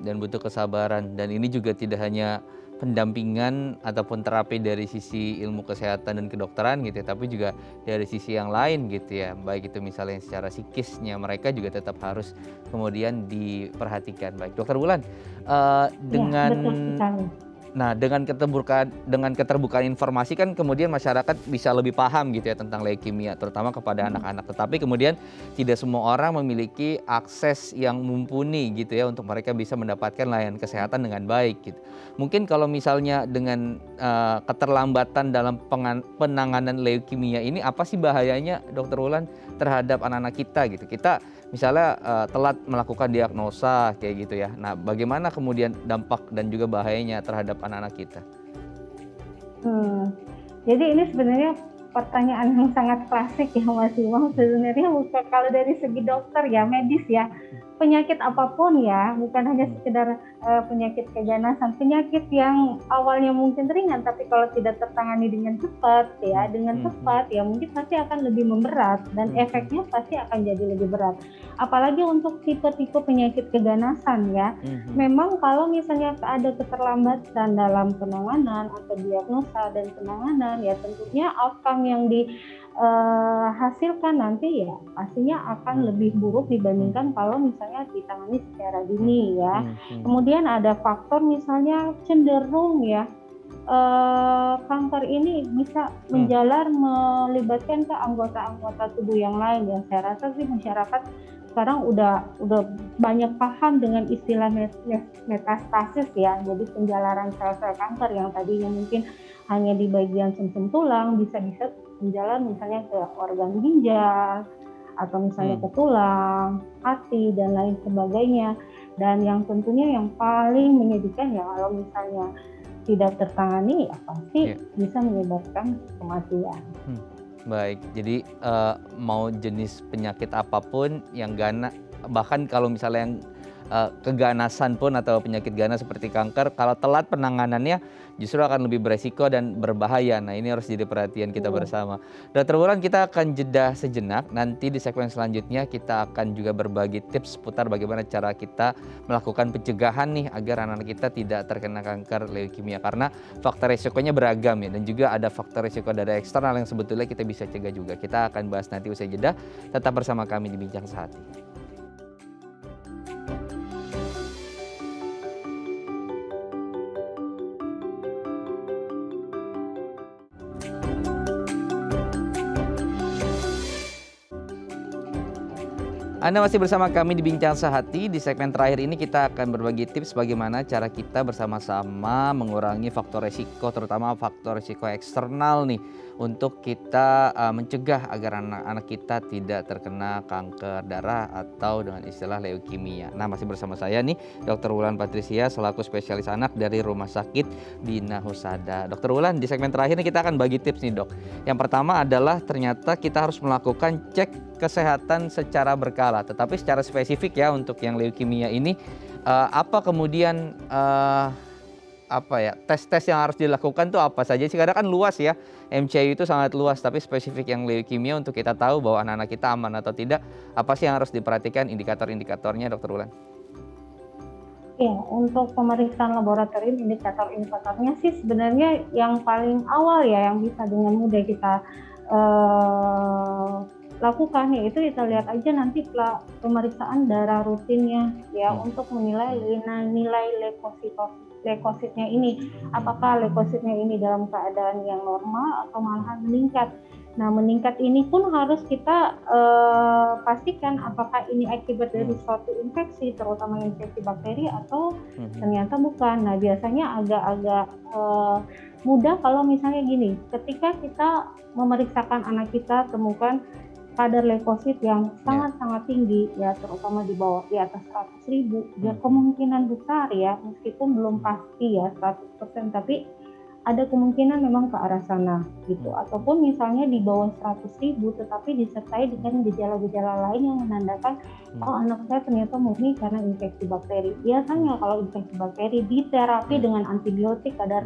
Dan butuh kesabaran, dan ini juga tidak hanya pendampingan ataupun terapi dari sisi ilmu kesehatan dan kedokteran gitu ya, tapi juga dari sisi yang lain gitu ya, baik itu misalnya secara psikisnya mereka juga tetap harus kemudian diperhatikan. Baik, Dokter Wulan, dengan keterbukaan informasi kan kemudian masyarakat bisa lebih paham gitu ya tentang leukemia, terutama kepada anak-anak. Tetapi kemudian tidak semua orang memiliki akses yang mumpuni gitu ya untuk mereka bisa mendapatkan layanan kesehatan dengan baik gitu. Mungkin kalau misalnya dengan keterlambatan dalam penanganan leukemia ini, apa sih bahayanya Dokter Wulan terhadap anak-anak kita gitu? Kita misalnya telat melakukan diagnosa kayak gitu ya. Nah, bagaimana kemudian dampak dan juga bahayanya terhadap anak-anak kita? Jadi ini sebenarnya pertanyaan yang sangat klasik ya Mas Imam. Sebenarnya bukan kalau dari segi dokter ya, medis ya, penyakit apapun ya, bukan hanya sekedar penyakit keganasan, penyakit yang awalnya mungkin ringan, tapi kalau tidak tertangani dengan cepat ya mungkin pasti akan lebih memberat dan efeknya pasti akan jadi lebih berat. Apalagi untuk tipe-tipe penyakit keganasan ya. Memang kalau misalnya ada keterlambatan dalam penanganan atau diagnosa dan penanganan, ya tentunya outcome yang hasilkan nanti ya pastinya akan lebih buruk dibandingkan kalau misalnya ditangani secara dini ya. Kemudian ada faktor misalnya cenderung ya kanker ini bisa menjalar melibatkan ke anggota-anggota tubuh yang lain ya. Saya rasa sih masyarakat sekarang udah banyak paham dengan istilah metastasis ya. Jadi penjalaran sel-sel kanker yang tadinya mungkin hanya di bagian sumsum tulang bisa menjalar misalnya ke organ ginjal atau misalnya ke tulang, hati dan lain sebagainya. Dan yang tentunya yang paling menyedihkan ya kalau misalnya tidak tertangani ya pasti bisa menyebabkan kematian. Baik, jadi mau jenis penyakit apapun yang bahkan kalau misalnya yang keganasan pun atau penyakit ganas seperti kanker, kalau telat penanganannya justru akan lebih beresiko dan berbahaya. Nah, ini harus jadi perhatian kita bersama. Dokter Wulan, kita akan jeda sejenak. Nanti di segmen selanjutnya kita akan juga berbagi tips seputar bagaimana cara kita melakukan pencegahan nih agar anak-anak kita tidak terkena kanker leukemia. Karena faktor resikonya beragam ya, dan juga ada faktor resiko dari eksternal yang sebetulnya kita bisa cegah juga. Kita akan bahas nanti usai jeda. Tetap bersama kami di Bincang Sehati. Anda masih bersama kami di Bincang Sehati. Di segmen terakhir ini kita akan berbagi tips bagaimana cara kita bersama-sama mengurangi faktor resiko, terutama faktor resiko eksternal nih, untuk kita mencegah agar anak-anak kita tidak terkena kanker darah atau dengan istilah leukemia. Nah, masih bersama saya nih Dr. Wulan Patricia selaku spesialis anak dari Rumah Sakit Dina Husada. Dr. Wulan, di segmen terakhir ini kita akan bagi tips nih, Dok. Yang pertama adalah ternyata kita harus melakukan cek kesehatan secara berkala, tetapi secara spesifik ya untuk yang leukemia ini apa kemudian tes-tes yang harus dilakukan tuh apa saja sih? Karena kan luas ya, MCU itu sangat luas, tapi spesifik yang leukemia untuk kita tahu bahwa anak-anak kita aman atau tidak, apa sih yang harus diperhatikan indikator-indikatornya, Dokter Wulan? Ya, untuk pemeriksaan laboratorium indikator-indikatornya sih sebenarnya yang paling awal ya yang bisa dengan mudah kita lakukan yaitu kita lihat aja nanti pemeriksaan darah rutinnya ya untuk menilai nilai leukositnya ini, apakah leukositnya ini dalam keadaan yang normal atau malahan meningkat. Nah, meningkat ini pun harus kita pastikan apakah ini akibat dari suatu infeksi, terutama infeksi bakteri atau ternyata bukan. Nah, biasanya agak-agak mudah kalau misalnya gini, ketika kita memeriksakan anak kita temukan kadar leukosit yang sangat-sangat tinggi ya, terutama di atas 100.000 ya, kemungkinan besar ya meskipun belum pasti ya 100%, tapi ada kemungkinan memang ke arah sana gitu. Ataupun misalnya di bawah 100.000 tetapi disertai dengan gejala-gejala lain yang menandakan anak saya ternyata murni karena infeksi bakteri. Biasanya kalau infeksi bakteri diterapi dengan antibiotik, kadar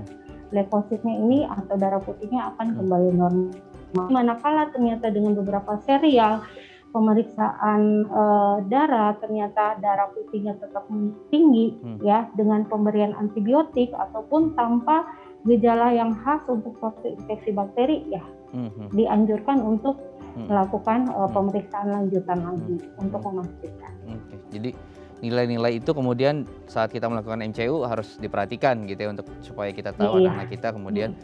leukositnya ini atau darah putihnya akan kembali normal. Manakala ternyata dengan beberapa serial pemeriksaan darah ternyata darah putihnya tetap tinggi ya dengan pemberian antibiotik ataupun tanpa gejala yang khas untuk suatu infeksi bakteri ya dianjurkan untuk melakukan pemeriksaan lanjutan lagi untuk memastikan. Oke, jadi nilai-nilai itu kemudian saat kita melakukan MCU harus diperhatikan gitu ya, untuk supaya kita tahu anak kita kemudian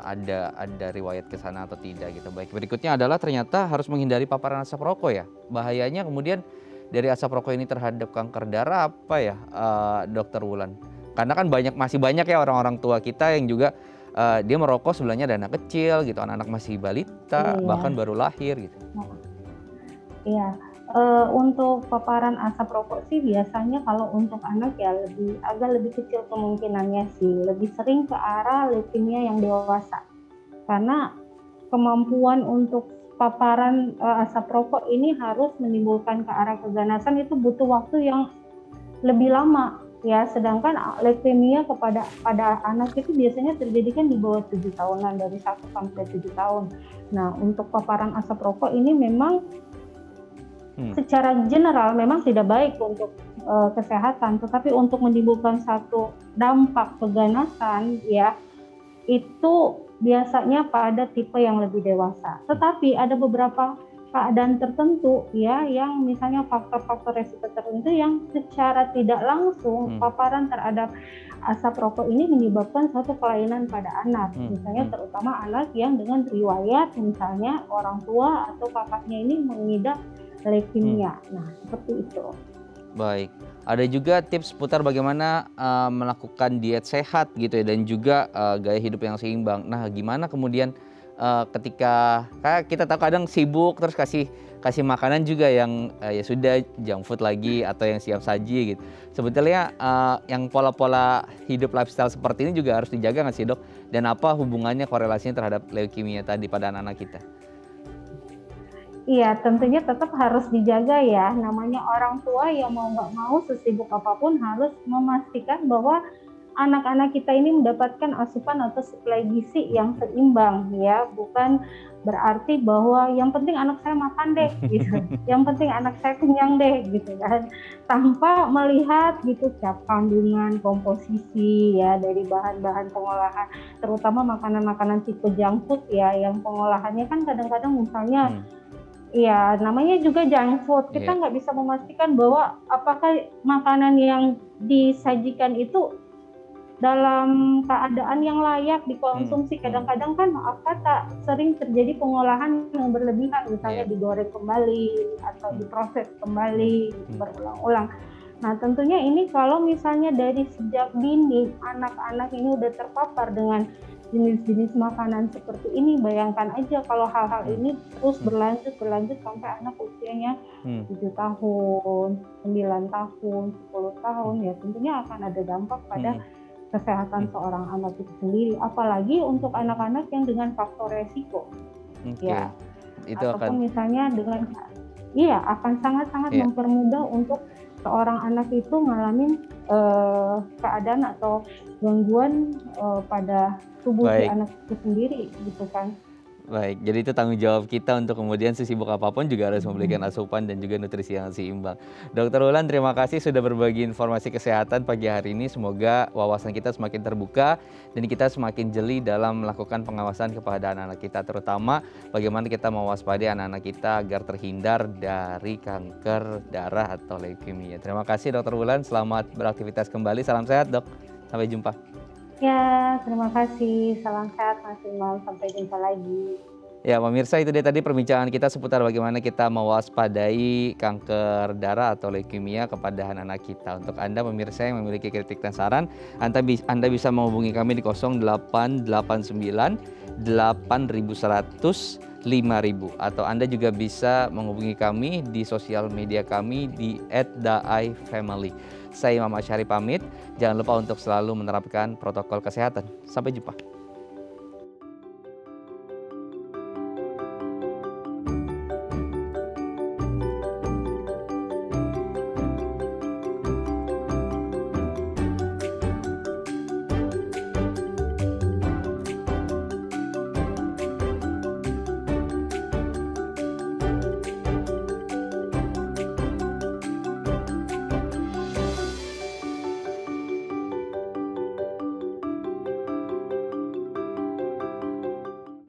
ada riwayat ke sana atau tidak gitu. Baik, berikutnya adalah ternyata harus menghindari paparan asap rokok ya. Bahayanya kemudian dari asap rokok ini terhadap kanker darah apa ya, Dokter Wulan? Karena kan masih banyak ya orang-orang tua kita yang juga dia merokok sebelahnya ada anak kecil gitu, anak-anak masih balita, bahkan baru lahir gitu. Iya. Untuk paparan asap rokok sih biasanya kalau untuk anak ya agak lebih kecil kemungkinannya sih, lebih sering ke arah leukemia yang dewasa karena kemampuan untuk paparan asap rokok ini harus menimbulkan ke arah keganasan itu butuh waktu yang lebih lama ya, sedangkan leukemia pada anak itu biasanya terjadi kan di bawah 7 tahunan, dari 1 sampai 7 tahun. Nah, untuk paparan asap rokok ini memang secara general memang tidak baik untuk kesehatan, tetapi untuk menimbulkan satu dampak keganasan ya, itu biasanya pada tipe yang lebih dewasa. Tetapi ada beberapa keadaan tertentu ya, yang misalnya faktor-faktor resiko tertentu yang secara tidak langsung paparan terhadap asap rokok ini menyebabkan suatu kelainan pada anak. Misalnya terutama anak yang dengan riwayat misalnya orang tua atau kakaknya ini mengidap leukemia. Nah, seperti itu. Baik, ada juga tips seputar bagaimana melakukan diet sehat gitu ya, dan juga gaya hidup yang seimbang. Nah, gimana kemudian ketika kita tahu kadang sibuk terus kasih makanan juga yang ya sudah junk food lagi atau yang siap saji gitu. Sebetulnya yang pola-pola hidup lifestyle seperti ini juga harus dijaga nggak sih, Dok? Dan apa hubungannya, korelasinya terhadap leukemia tadi pada anak-anak kita? Iya, tentunya tetap harus dijaga ya. Namanya orang tua yang mau nggak mau sesibuk apapun harus memastikan bahwa anak-anak kita ini mendapatkan asupan atau suplai gizi yang seimbang ya. Bukan berarti bahwa yang penting anak saya makan deh gitu. Yang penting anak saya kenyang deh gitu kan. Tanpa melihat gitu cap kandungan, komposisi ya dari bahan-bahan pengolahan, terutama makanan-makanan tipe junk food ya, yang pengolahannya kan kadang-kadang misalnya iya, namanya juga junk food. Kita nggak bisa memastikan bahwa apakah makanan yang disajikan itu dalam keadaan yang layak dikonsumsi. Kadang-kadang kan tak sering terjadi pengolahan yang berlebihan, misalnya digoreng kembali atau diproses kembali berulang-ulang. Nah, tentunya ini kalau misalnya dari sejak dini anak-anak ini udah terpapar dengan jenis-jenis makanan seperti ini, bayangkan aja kalau hal-hal ini terus berlanjut sampai anak usianya 7 tahun, 9 tahun, 10 tahun, ya tentunya akan ada dampak pada kesehatan seorang anak itu sendiri, apalagi untuk anak-anak yang dengan faktor resiko. Ya, itu ataupun misalnya dengan akan sangat-sangat mempermudah untuk seorang anak itu ngalamin keadaan atau gangguan pada tubuh si anak itu sendiri gitu kan. Baik, jadi itu tanggung jawab kita untuk kemudian sesibuk apapun juga harus memberikan asupan dan juga nutrisi yang seimbang. Dokter Wulan, terima kasih sudah berbagi informasi kesehatan pagi hari ini. Semoga wawasan kita semakin terbuka dan kita semakin jeli dalam melakukan pengawasan kepada anak-anak kita, terutama bagaimana kita mewaspadai anak-anak kita agar terhindar dari kanker darah atau leukemia. Terima kasih Dokter Wulan, selamat beraktivitas kembali. Salam sehat, Dok. Sampai jumpa. Ya, terima kasih. Salam sehat Mas Imam. Sampai jumpa lagi. Ya, pemirsa, itu dia tadi perbincangan kita seputar bagaimana kita mewaspadai kanker darah atau leukemia kepada anak-anak kita. Untuk Anda pemirsa yang memiliki kritik dan saran, Anda bisa menghubungi kami di 0889 8100 5000, atau Anda juga bisa menghubungi kami di sosial media kami di @daifamily. Saya Imam Asyari pamit. Jangan lupa untuk selalu menerapkan protokol kesehatan. Sampai jumpa.